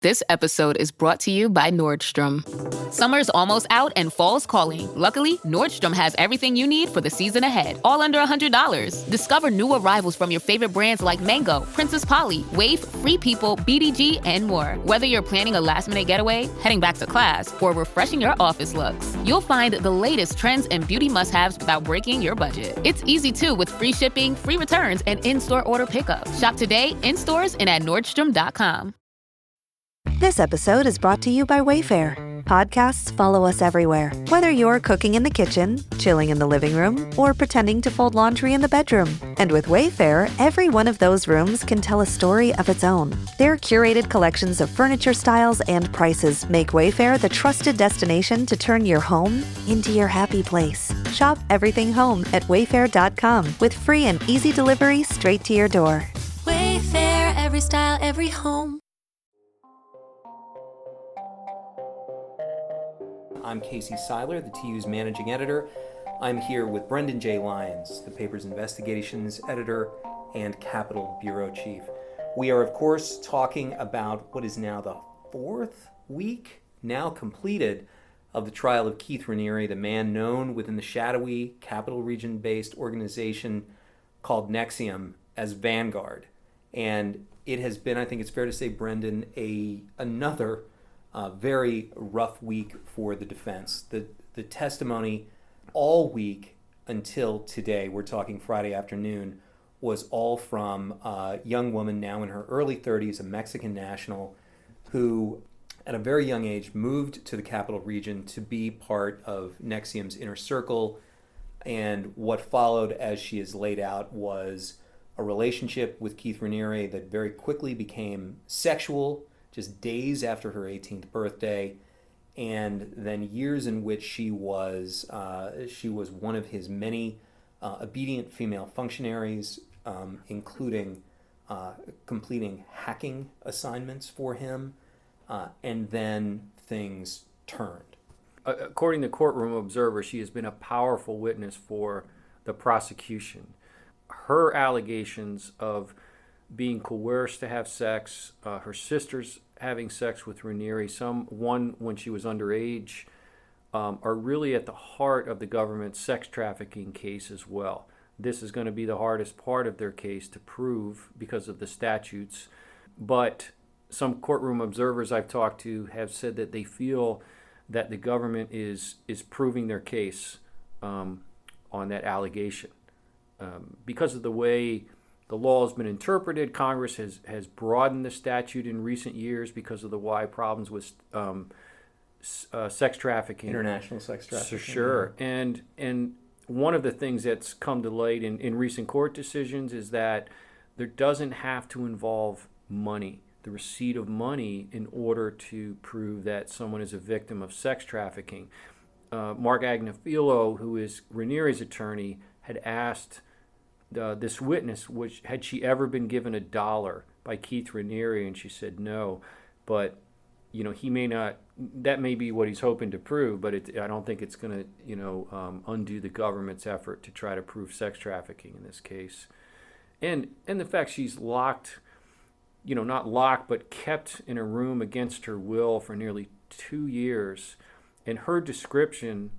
This episode is brought to you by Nordstrom. Summer's almost out and fall's calling. Luckily, Nordstrom has everything you need for the season ahead, all under $100. Discover new arrivals from your favorite brands like Mango, Princess Polly, Wave, Free People, BDG, and more. Whether you're planning a last-minute getaway, heading back to class, or refreshing your office looks, you'll find the latest trends and beauty must-haves without breaking your budget. It's easy, too, with free shipping, free returns, and in-store order pickup. Shop today, in stores, and at Nordstrom.com. This episode is brought to you by Wayfair. Podcasts follow us everywhere. Whether you're cooking in the kitchen, chilling in the living room, or pretending to fold laundry in the bedroom. And with Wayfair, every one of those rooms can tell a story of its own. Their curated collections of furniture styles and prices make Wayfair the trusted destination to turn your home into your happy place. Shop everything home at wayfair.com with free and easy delivery straight to your door. Wayfair, every style, every home. I'm Casey Seiler, the TU's managing editor. I'm here with Brendan J. Lyons, the paper's investigations editor and Capitol Bureau chief. We are, of course, talking about what is now the fourth week, now completed, of the trial of Keith Raniere, the man known within the shadowy Capital Region-based organization called NXIVM as Vanguard. And it has been, I think it's fair to say, Brendan, another very rough week for the defense. The testimony all week until today, we're talking Friday afternoon, was all from a young woman now in her early 30s, a Mexican national, who at a very young age moved to the Capital Region to be part of NXIVM's inner circle. And what followed, as she is laid out, was a relationship with Keith Raniere that very quickly became sexual, just days after her 18th birthday, and then years in which she was one of his many obedient female functionaries, including completing hacking assignments for him, and then things turned. According to courtroom observers, she has been a powerful witness for the prosecution. Her allegations of being coerced to have sex, her sisters having sex with Raniere, one when she was underage, are really at the heart of the government's sex trafficking case as well. This is going to be the hardest part of their case to prove because of the statutes. But some courtroom observers I've talked to have said that they feel that the government is proving their case on that allegation. Because of the way the law has been interpreted, Congress has broadened the statute in recent years because of the wide problems with sex trafficking. International sex trafficking. Sure. Yeah. And one of the things that's come to light in recent court decisions is that there doesn't have to involve money, the receipt of money, in order to prove that someone is a victim of sex trafficking. Mark Agnafilo, who is Raniere's attorney, had asked this witness, had she ever been given $1 by Keith Raniere, and she said no. But he may not. That may be what he's hoping to prove, but I don't think it's going to undo the government's effort to try to prove sex trafficking in this case. And the fact she's locked, not locked, but kept in a room against her will for nearly 2 years, and her description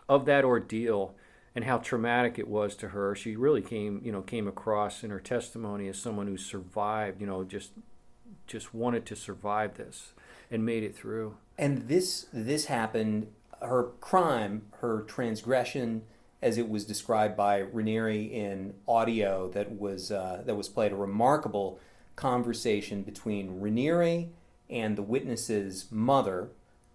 of that ordeal and how traumatic it was to her, she really came across in her testimony as someone who survived, just wanted to survive this and made it through. And this happened, her crime, her transgression, as it was described by Raniere in audio that was played, a remarkable conversation between Raniere and the witness's mother,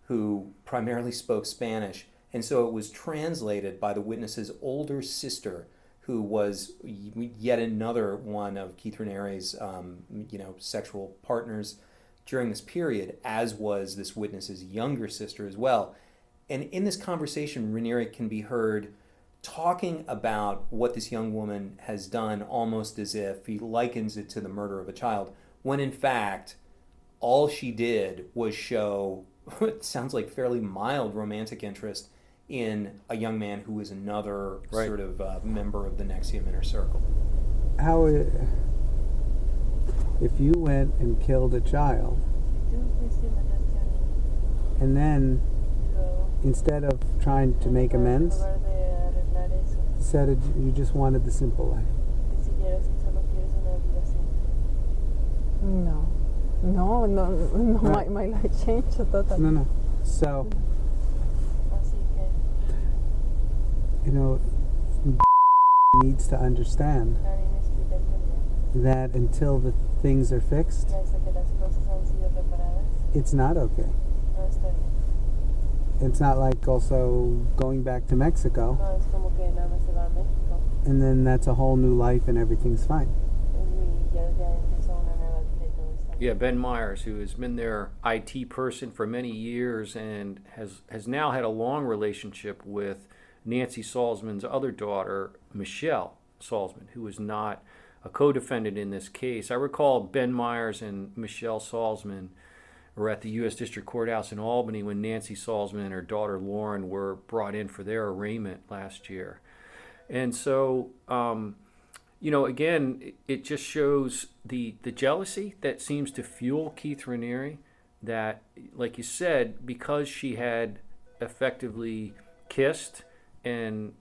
who primarily spoke Spanish. And so it was translated by the witness's older sister, who was yet another one of Keith Raniere's, sexual partners during this period, as was this witness's younger sister as well. And in this conversation, Raniere can be heard talking about what this young woman has done, almost as if he likens it to the murder of a child, when in fact, all she did was show what sounds like fairly mild romantic interest in a young man who is another sort of member of the NXIVM inner circle. How, if you went and killed a child, And then, instead of trying to make amends, said you just wanted the simple life. No, Right. my life changed totally. No. So, needs to understand that until the things are fixed, it's not okay. It's not like also going back to Mexico and then that's a whole new life and everything's fine. Yeah, Ben Myers, who has been their IT person for many years and has now had a long relationship with Nancy Salzman's other daughter, Michelle Salzman, who is not a co-defendant in this case. I recall Ben Myers and Michelle Salzman were at the U.S. District Courthouse in Albany when Nancy Salzman and her daughter Lauren were brought in for their arraignment last year. And so, again, it just shows the jealousy that seems to fuel Keith Raniere, that, like you said, because she had effectively kissed and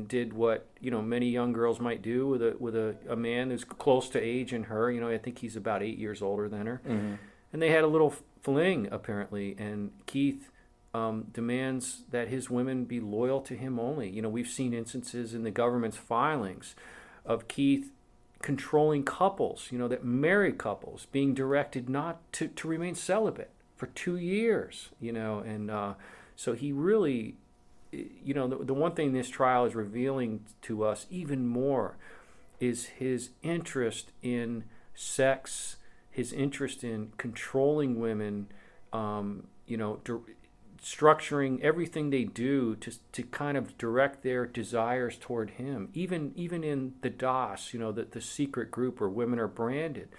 did what many young girls might do with a man who's close to age in her. I think he's about 8 years older than her, and they had a little fling apparently. And Keith demands that his women be loyal to him only. We've seen instances in the government's filings of Keith controlling couples, that married couples being directed not to remain celibate for 2 years, and so he really. The one thing this trial is revealing to us even more is his interest in sex, his interest in controlling women, structuring everything they do to kind of direct their desires toward him. Even in the DOS, the secret group where women are branded,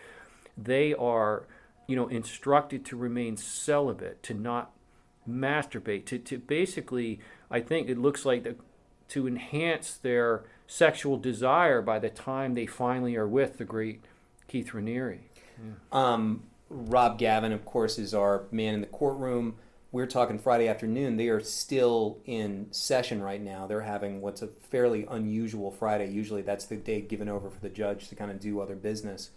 they are, instructed to remain celibate, to not masturbate, to basically, I think it looks like to enhance their sexual desire by the time they finally are with the great Keith Raniere. Yeah. Rob Gavin, of course, is our man in the courtroom. We're talking Friday afternoon. They are still in session right now. They're having what's a fairly unusual Friday. Usually that's the day given over for the judge to kind of do other business.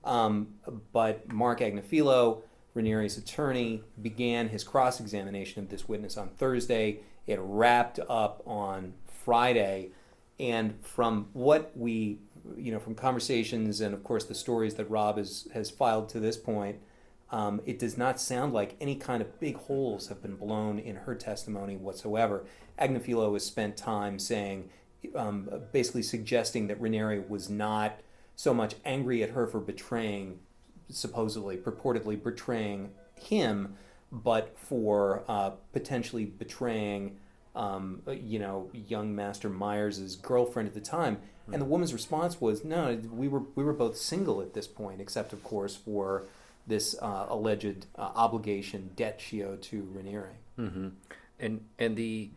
But Mark Agnifilo, Raniere's attorney, began his cross-examination of this witness on Thursday. It wrapped up on Friday. And from what we, from conversations and, of course, the stories that Rob has filed to this point, it does not sound like any kind of big holes have been blown in her testimony whatsoever. Agnifilo has spent time saying, basically suggesting that Raniere was not so much angry at her for betraying, purportedly betraying him, but for potentially betraying, young Master Myers' girlfriend at the time. And the woman's response was, no, we were both single at this point, except, of course, for this alleged obligation, debt she owed to Raniere. Mm-hmm. And the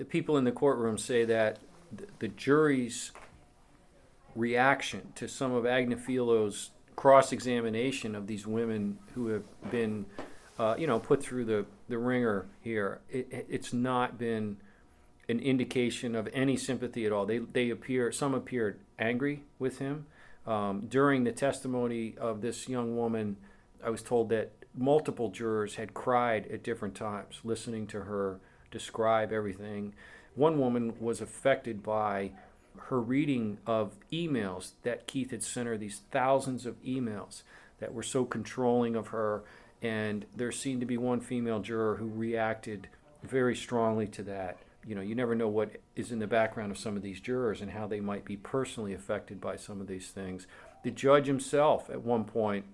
people in the courtroom say that the jury's reaction to some of Agnifilo's cross-examination of these women who have been, put through the ringer here, it's not been an indication of any sympathy at all. Some appeared angry with him. During the testimony of this young woman, I was told that multiple jurors had cried at different times, listening to her describe everything. One woman was affected by her reading of emails that Keith had sent her, these thousands of emails that were so controlling of her, and there seemed to be one female juror who reacted very strongly to that. You never know what is in the background of some of these jurors and how they might be personally affected by some of these things. The judge himself, at one point,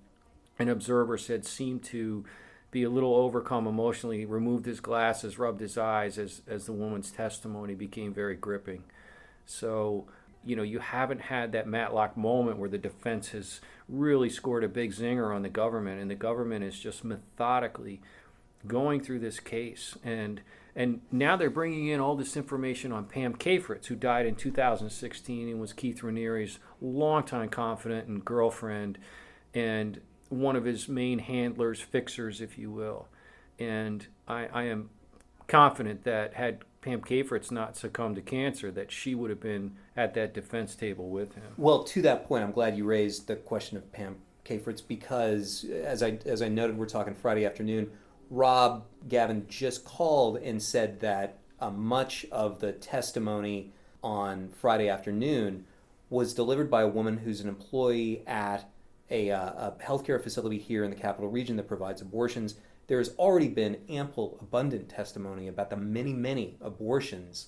an observer said, seemed to be a little overcome emotionally. He removed his glasses, rubbed his eyes as the woman's testimony became very gripping. So, you haven't had that Matlock moment where the defense has really scored a big zinger on the government, and the government is just methodically going through this case. And now they're bringing in all this information on Pam Kafritz, who died in 2016 and was Keith Raniere's longtime confidant and girlfriend. And one of his main handlers, fixers, if you will. And I am confident that had Pam Kafritz not succumbed to cancer, that she would have been at that defense table with him. Well, to that point, I'm glad you raised the question of Pam Kafritz because, as I noted, we're talking Friday afternoon. Rob Gavin just called and said that much of the testimony on Friday afternoon was delivered by a woman who's an employee at a healthcare facility here in the Capital Region that provides abortions. There has already been ample, abundant testimony about the many, many abortions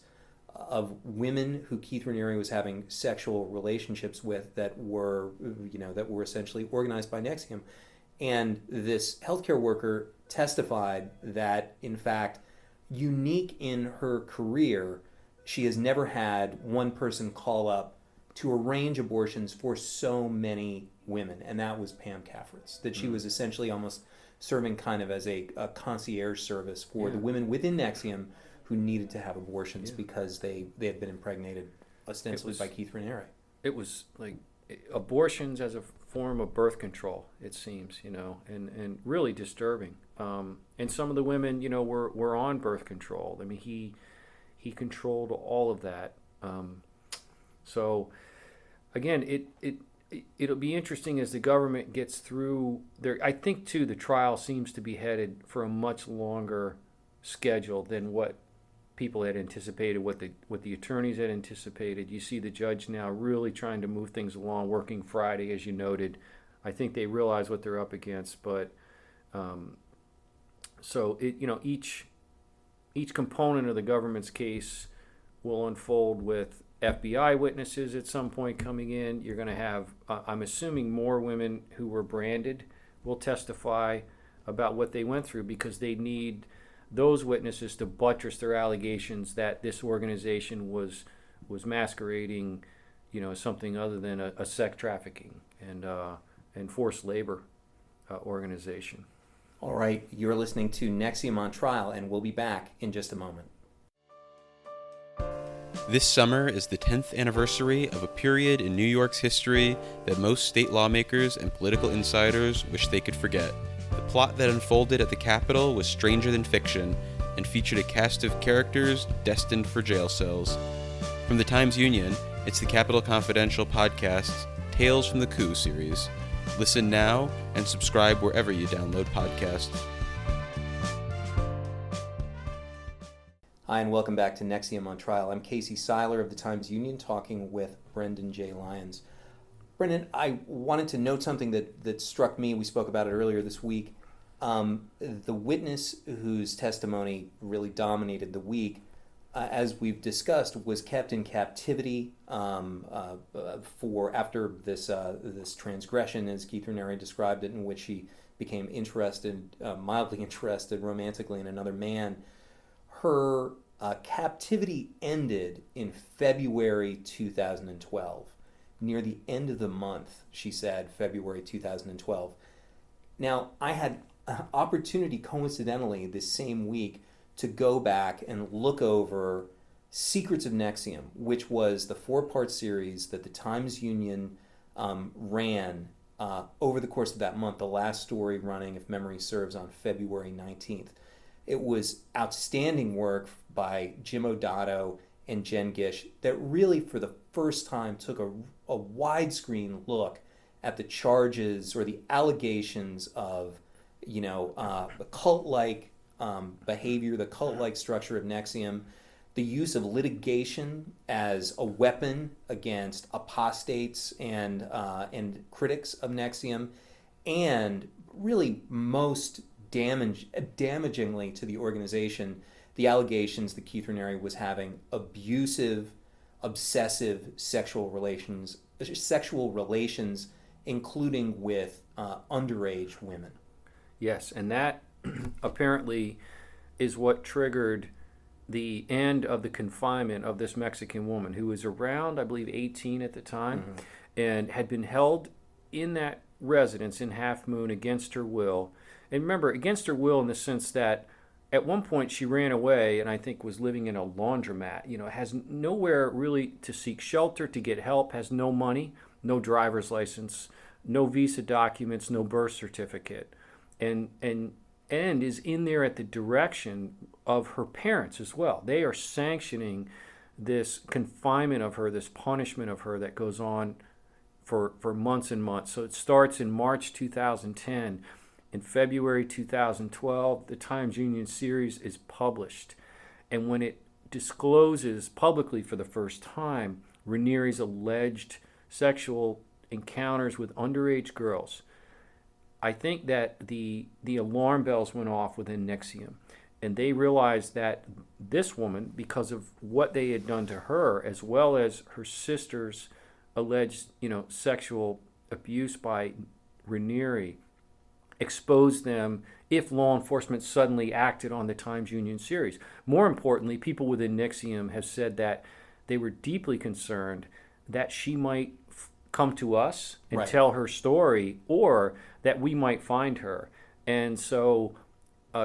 of women who Keith Raniere was having sexual relationships with that were essentially organized by NXIVM. And this healthcare worker testified that, in fact, unique in her career, she has never had one person call up to arrange abortions for so many women, and that was Pam Kafritz. That she was essentially almost serving kind of as a concierge service for the women within NXIVM who needed to have abortions because they had been impregnated ostensibly by Keith Raniere. It was like abortions as a form of birth control, it seems, and really disturbing. And some of the women, were on birth control. I mean, he controlled all of that. So, again, it'll be interesting as the government gets through there. I think too the trial seems to be headed for a much longer schedule than what people had anticipated, what the attorneys had anticipated. You see the judge now really trying to move things along, working Friday, as you noted. I think they realize what they're up against, but so each component of the government's case will unfold with FBI witnesses at some point coming in. You're going to have, I'm assuming, more women who were branded will testify about what they went through because they need those witnesses to buttress their allegations that this organization was masquerading, something other than a sex trafficking and forced labor organization. All right, you're listening to NXIVM on Trial, and we'll be back in just a moment. This summer is the 10th anniversary of a period in New York's history that most state lawmakers and political insiders wish they could forget. The plot that unfolded at the Capitol was stranger than fiction and featured a cast of characters destined for jail cells. From the Times-Union, it's the Capitol Confidential podcast's Tales from the Coup series. Listen now and subscribe wherever you download podcasts. Hi, and welcome back to NXIVM on Trial. I'm Casey Seiler of the Times-Union talking with Brendan J. Lyons. Brendan, I wanted to note something that struck me. We spoke about it earlier this week. The witness whose testimony really dominated the week, as we've discussed, was kept in captivity for after this transgression, as Keith Raniere described it, in which he became mildly interested romantically in another man. Her captivity ended in February 2012. Near the end of the month, she said, February 2012. Now, I had an opportunity, coincidentally, this same week to go back and look over Secrets of NXIVM, which was the 4-part series that the Times-Union ran over the course of that month, the last story running, if memory serves, on February 19th. It was outstanding work by Jim O'Dotto and Jen Gish that really, for the first time, took a widescreen look at the charges or the allegations of, the cult-like behavior, the cult-like structure of NXIVM, the use of litigation as a weapon against apostates and critics of NXIVM, and really most damagingly to the organization, the allegations that Keith Raniere was having abusive, obsessive sexual relations, including with underage women. Yes, and that apparently is what triggered the end of the confinement of this Mexican woman who was around, I believe, 18 at the time, and had been held in that residence in Halfmoon against her will. And remember, against her will in the sense that at one point she ran away and I think was living in a laundromat, has nowhere really to seek shelter, to get help, has no money, no driver's license, no visa documents, no birth certificate, and is in there at the direction of her parents as well. They are sanctioning this confinement of her, this punishment of her that goes on for months and months. So it starts in March 2010. In February 2012, the Times-Union series is published. And when it discloses publicly for the first time Raniere's alleged sexual encounters with underage girls, I think that the alarm bells went off within NXIVM. And they realized that this woman, because of what they had done to her, as well as her sister's alleged, sexual abuse by Raniere, exposed them if law enforcement suddenly acted on the Times-Union series. More importantly, people within NXIVM have said that they were deeply concerned that she might come to us and Right. tell her story, or that we might find her. And so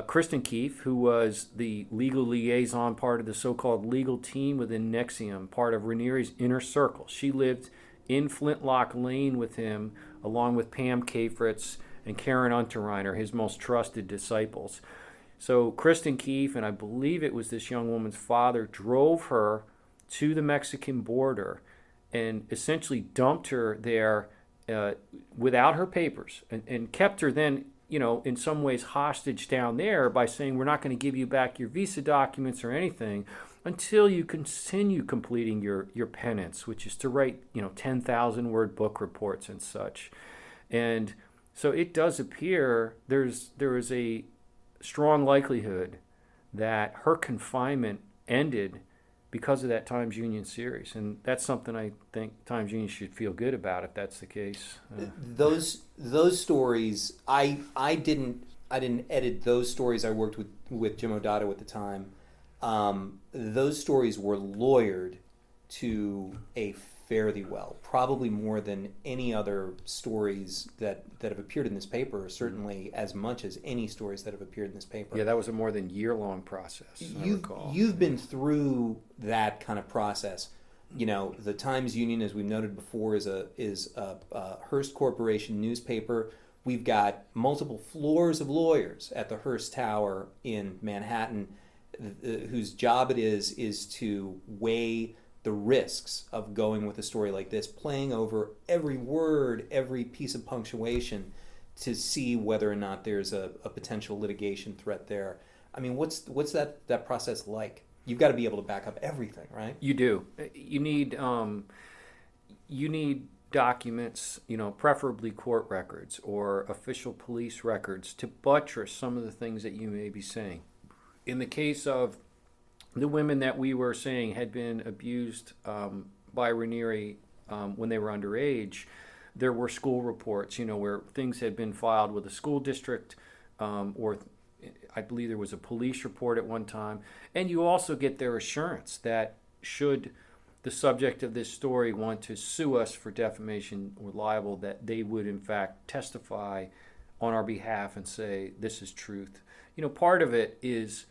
Kristen Keith, who was the legal liaison, part of the so-called legal team within NXIVM, part of Raniere's inner circle. She lived in Flintlock Lane with him, along with Pam Kafritz and Karen Unterreiner, his most trusted disciples. So Kristen Keith, and I believe it was this young woman's father, drove her to the Mexican border and essentially dumped her there without her papers, and kept her then, in some ways hostage down there by saying, we're not going to give you back your visa documents or anything until you continue completing your penance, which is to write, 10,000 word book reports and such. And so it does appear there is a strong likelihood that her confinement ended because of that Times-Union series, and that's something I think Times-Union should feel good about if that's the case. Those stories, I didn't edit those stories. I worked with Jim Odato at the time. Those stories were lawyered to a fairly well, probably more than any other stories that have appeared in this paper, certainly as much as any stories that have appeared in this paper. Yeah, that was a more than year-long process, I recall. You've been through that kind of process. The Times-Union, as we've noted before, is a Hearst Corporation newspaper. We've got multiple floors of lawyers at the Hearst Tower in Manhattan, whose job it is to weigh the risks of going with a story like this, playing over every word, every piece of punctuation to see whether or not there's a potential litigation threat there. I mean, what's that process like? You've got to be able to back up everything, right? You do. You need documents, preferably court records or official police records to buttress some of the things that you may be saying. In the case of the women that we were saying had been abused by Raniere when they were underage, there were school reports, where things had been filed with a school district, or I believe there was a police report at one time. And you also get their assurance that should the subject of this story want to sue us for defamation or libel, that they would in fact testify on our behalf and say, this is truth. Part of it is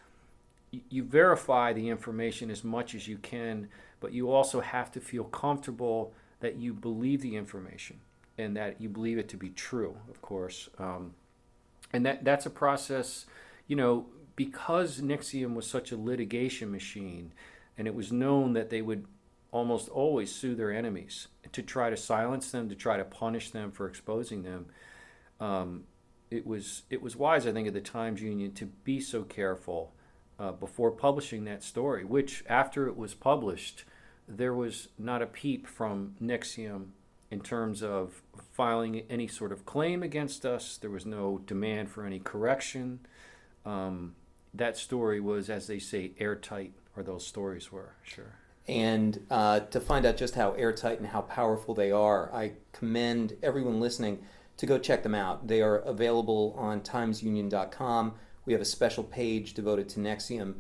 you verify the information as much as you can, but you also have to feel comfortable that you believe the information and that you believe it to be true, of course. And that's a process, because NXIVM was such a litigation machine, and it was known that they would almost always sue their enemies to try to silence them, to try to punish them for exposing them. It was wise, I think, of the Times-Union to be so careful before publishing that story, which after it was published, there was not a peep from NXIVM in terms of filing any sort of claim against us. There was no demand for any correction. That story was, as they say, airtight, or those stories were, sure. And to find out just how airtight and how powerful they are, I commend everyone listening to go check them out. They are available on timesunion.com. We have a special page devoted to NXIVM.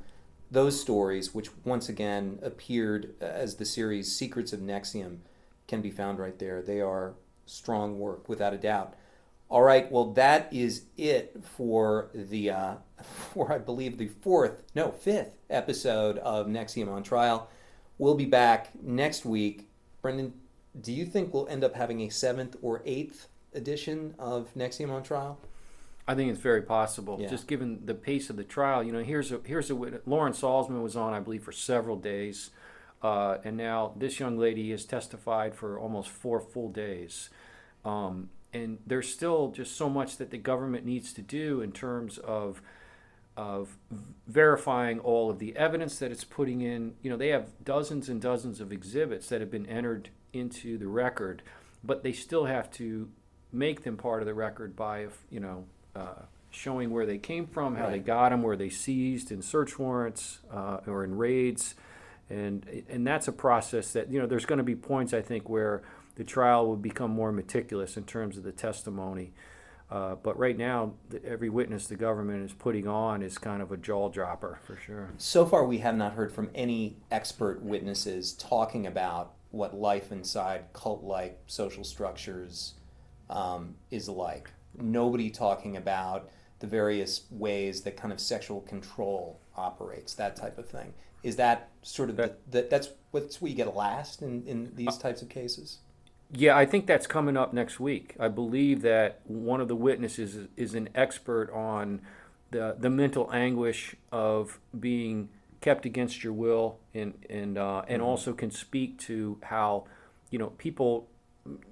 Those stories, which once again appeared as the series Secrets of NXIVM, can be found right there. They are strong work, without a doubt. All right, well, that is it for I believe the fifth episode of NXIVM on Trial. We'll be back next week. Brendan, do you think we'll end up having a seventh or eighth edition of NXIVM on Trial? I think it's very possible, Yeah. just given the pace of the trial. Here's a Lauren Salzman was on, I believe, for several days, and now this young lady has testified for almost 4 full days. And there's still just so much that the government needs to do in terms of verifying all of the evidence that it's putting in. They have dozens and dozens of exhibits that have been entered into the record, but they still have to make them part of the record by, showing where they came from, how they got them, where they seized in search warrants or in raids. And that's a process that, there's going to be points, I think, where the trial will become more meticulous in terms of the testimony. But right now, every witness the government is putting on is kind of a jaw dropper, for sure. So far, we have not heard from any expert witnesses talking about what life inside cult-like social structures is like. Nobody talking about the various ways that kind of sexual control operates, that type of thing. Is that sort of that's what you get last in these types of cases? Yeah, I think that's coming up next week. I believe that one of the witnesses is an expert on the mental anguish of being kept against your will, and also can speak to how, people,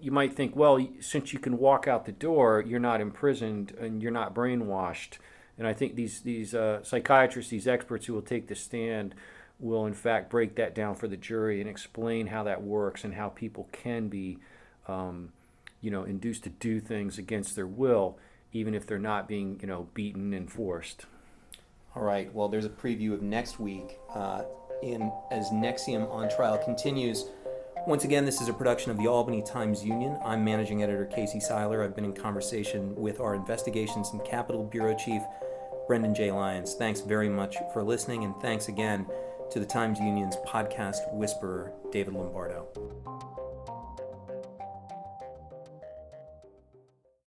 you might think, well, since you can walk out the door, you're not imprisoned and you're not brainwashed. And I think these psychiatrists, these experts who will take the stand, will in fact break that down for the jury and explain how that works and how people can be, induced to do things against their will, even if they're not being, beaten and forced. All right. Well, there's a preview of next week as NXIVM on Trial continues. Once again, this is a production of the Albany Times-Union. I'm managing editor Casey Seiler. I've been in conversation with our Investigations and Capital Bureau Chief, Brendan J. Lyons. Thanks very much for listening, and thanks again to the Times-Union's podcast whisperer, David Lombardo.